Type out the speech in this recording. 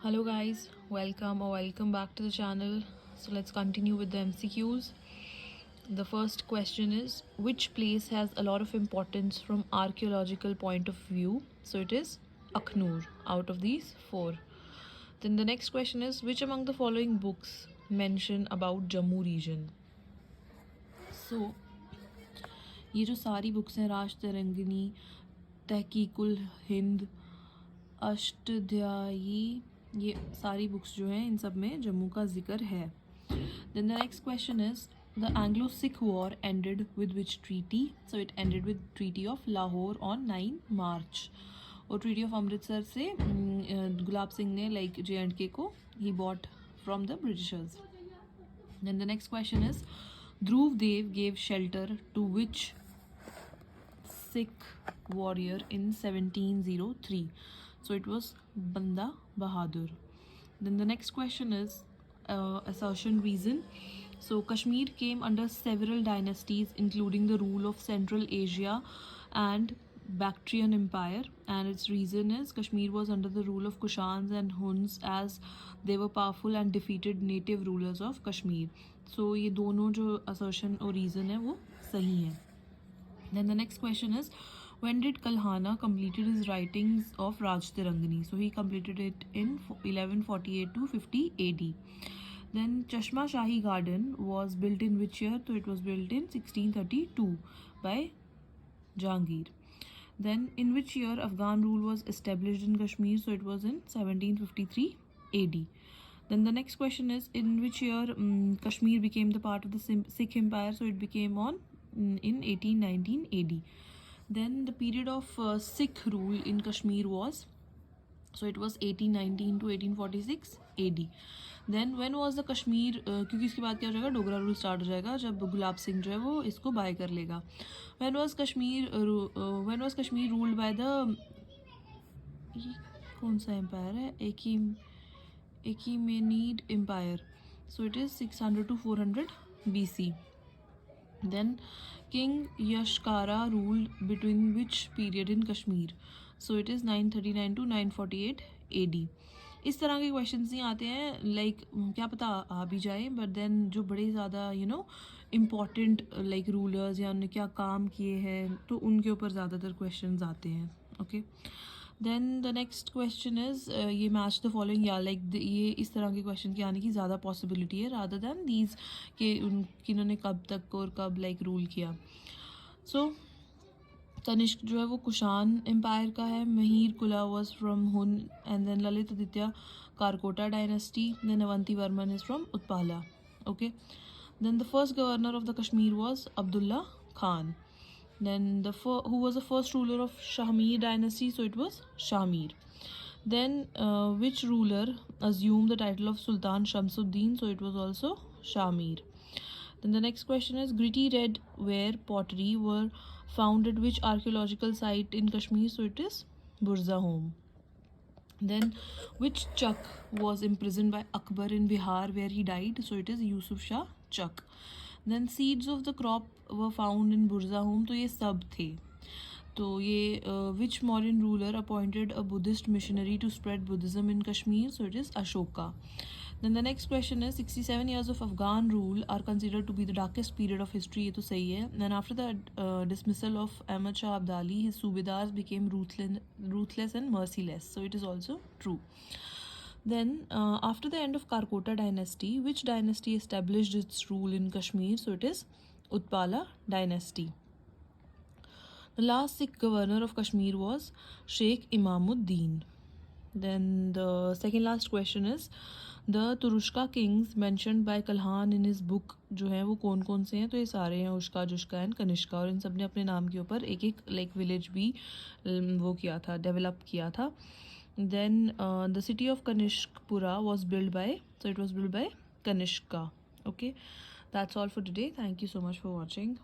Hello guys, welcome back to the channel. So let's continue with the MCQs. The first question is, which place has a lot of importance from archaeological point of view? So it is Akhnur out of these four. Then the next question is, which among the following books mention about Jammu region? So ये जो सारी books हैं, राज तरंगिनी, तहकीकुल हिंद, अष्टाध्यायी, ये सारी books जो हैं इन सब में जम्मू का जिक्र है. Then the next question is, the Anglo Sikh war ended with which treaty? So it ended with treaty of Lahore on 9 March. और ट्रीटी ऑफ अमृतसर से गुलाब सिंह ने लाइक JNK को ही bought from the Britishers. Then the next question is, Dhruv Dev gave shelter to which Sikh warrior in 1703? So it was Banda Bahadur. Then the next question is assertion reason. So Kashmir came under several dynasties including the rule of Central Asia and Bactrian Empire, and its reason is Kashmir was under the rule of Kushans and Huns as they were powerful and defeated native rulers of Kashmir. So ये दोनों जो assertion और reason है वो सही है. Then the next question is, when did Kalhana completed his writings of Raj Tirangani? So he completed it in 1148 to 50 AD. Then Chashma Shahi Garden was built in which year? So it was built in 1632 by Jahangir. Then in which year Afghan rule was established in Kashmir? So it was in 1753 AD. Then the next question is, in which year Kashmir became the part of the Sikh Empire? So it became in 1819 AD. Then the period of Sikh rule in Kashmir was, so it was 1819 to 1846 AD. Then when was the Kashmir, क्योंकि इसके बाद क्या हो जाएगा, Dogra rule start हो जाएगा जब गुलाब सिंह जो है वो इसको बाय कर लेगा. when was Kashmir ruled by the, ये कौन सा एम्पायर है, Achaemenid Empire? So it is 600 to 400 BC. Then King Yashkara ruled between which period in Kashmir? So it is 939 to 948 AD. इस तरह के क्वेश्चंस नहीं आते हैं, लाइक क्या पता आ भी जाए, बट देन जो बड़े ज़्यादा इम्पॉर्टेंट लाइक रूलर्स या उन्होंने क्या काम किए हैं तो उनके ऊपर ज़्यादातर क्वेश्चंस आते हैं. Okay. Then the next question is, ये मैच द फॉलोइंग, या लाइक ये इस तरह के क्वेश्चन के आने की ज़्यादा पॉसिबिलिटी है रादर दैन दीज के किन्होंने कब तक और कब लाइक रूल किया. सो तनिष्क जो है वो कुशान एम्पायर का है, Mihirakula was from Hun, and then Lalitaditya Karkota dynasty, then Avantivarman is from Utpala. Okay. Then the first governor of the Kashmir was Abdullah Khan. Then who was the first ruler of Shahmir dynasty? So it was Shahmir. Then which ruler assumed the title of Sultan Shamsuddin? So it was also Shahmir. Then the next question is, gritty red ware pottery were found at which archaeological site in Kashmir? So it is Burza home. Then which Chak was imprisoned by Akbar in Bihar where he died? So it is Yusuf Shah Chak. Then seeds of the crop were found in Burza home. तो ये सब थे. तो ये which Mauryan ruler appointed a Buddhist missionary to spread Buddhism in Kashmir? So it is Ashoka. Then the next question is, 67 years of Afghan rule are considered to be the darkest period of history. ये तो सही है. Then after the dismissal of Ahmad Shah Abdali, his Subedars became ruthless and merciless. So it is also true. Then after the end of Karkota dynasty, which dynasty established its rule in Kashmir? So it is Utpala dynasty. The last Sikh governor of Kashmir was Sheikh Imamuddin. Then the second last question is, the Turushka kings mentioned by Kalhan in his book जो है वो कौन कौन से हैं? तो ये सारे हैं, उष्का, जुष्का एंड कनिष्का, और इन सब ने अपने नाम के ऊपर एक एक लाइक विलेज भी वो किया था, डेवलप किया था. Then the city of Kanishkpura was built by, so it was built by Kanishka. Okay, that's all for today. Thank you so much for watching.